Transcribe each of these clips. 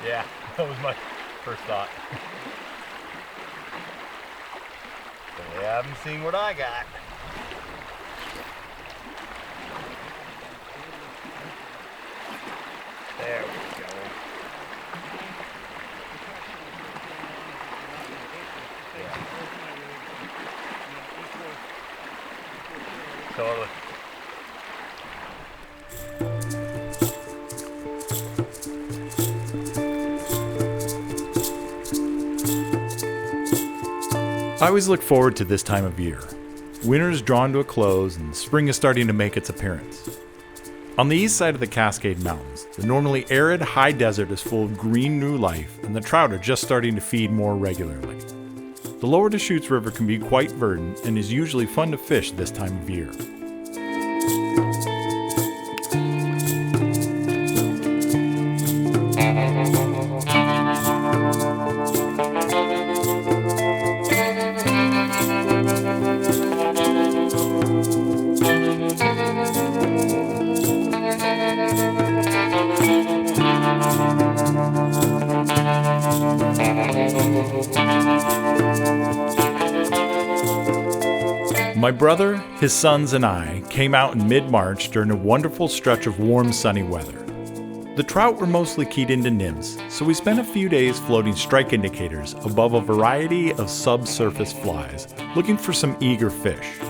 Yeah, that was my first thought. But they haven't seen what I got. There we go. Totally. I always look forward to this time of year. Winter is drawn to a close and spring is starting to make its appearance. On the east side of the Cascade Mountains, the normally arid high desert is full of green new life and the trout are just starting to feed more regularly. The Lower Deschutes River can be quite verdant and is usually fun to fish this time of year. My brother, his sons, and I came out in mid-March during a wonderful stretch of warm, sunny weather. The trout were mostly keyed into nymphs, so we spent a few days floating strike indicators above a variety of subsurface flies, looking for some eager fish.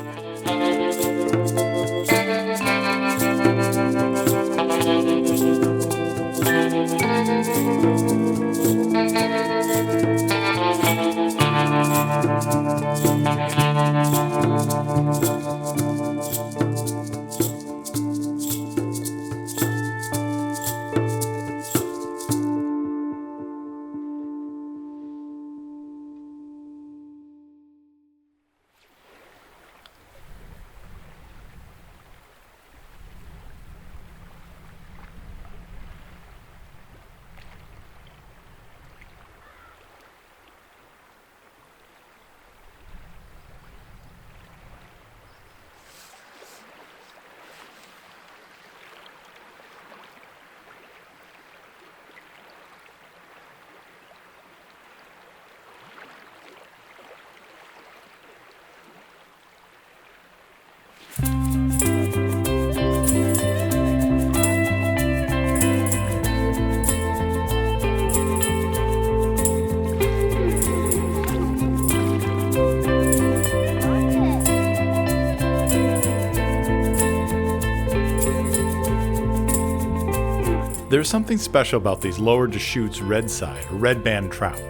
There's something special about these Lower Deschutes Redside or redband trout.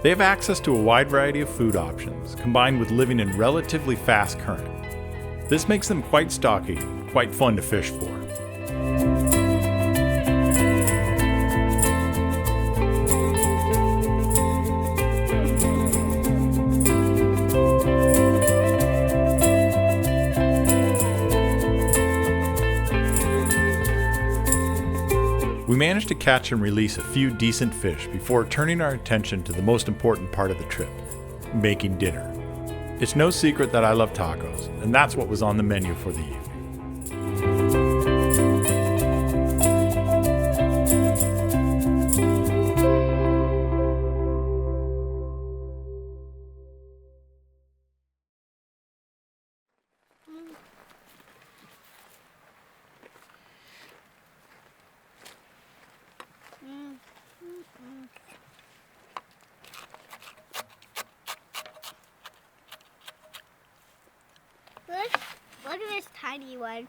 They have access to a wide variety of food options, combined with living in relatively fast current. This makes them quite stocky and quite fun to fish for. We managed to catch and release a few decent fish before turning our attention to the most important part of the trip, making dinner. It's no secret that I love tacos, and that's what was on the menu for the evening. Look at this tiny one.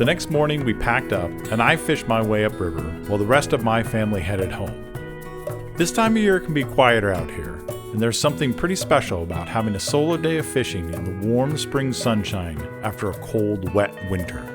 The next morning we packed up and I fished my way upriver while the rest of my family headed home. This time of year can be quieter out here, and there's something pretty special about having a solo day of fishing in the warm spring sunshine after a cold, wet winter.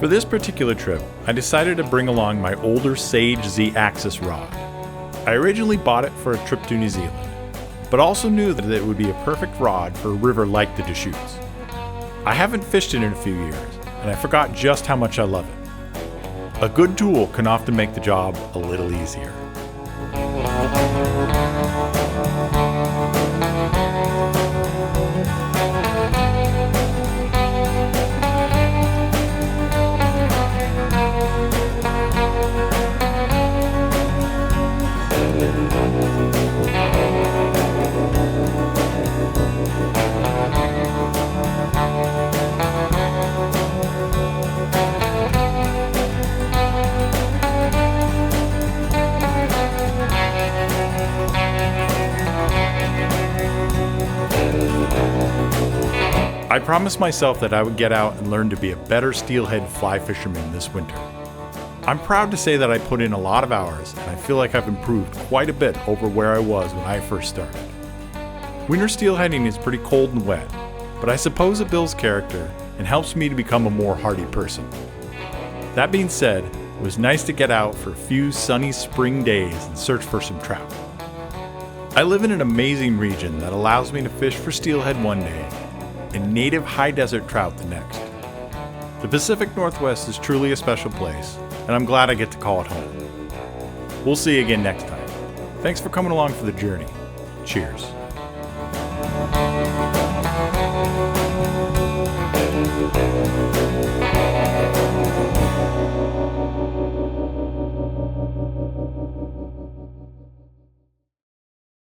For this particular trip, I decided to bring along my older Sage Z-Axis rod. I originally bought it for a trip to New Zealand, but also knew that it would be a perfect rod for a river like the Deschutes. I haven't fished it in a few years, and I forgot just how much I love it. A good tool can often make the job a little easier. I promised myself that I would get out and learn to be a better steelhead fly fisherman this winter. I'm proud to say that I put in a lot of hours, and I feel like I've improved quite a bit over where I was when I first started. Winter steelheading is pretty cold and wet, but I suppose it builds character and helps me to become a more hardy person. That being said, it was nice to get out for a few sunny spring days and search for some trout. I live in an amazing region that allows me to fish for steelhead one day and native high desert trout the next. The Pacific Northwest is truly a special place, and I'm glad I get to call it home. We'll see you again next time. Thanks for coming along for the journey. Cheers.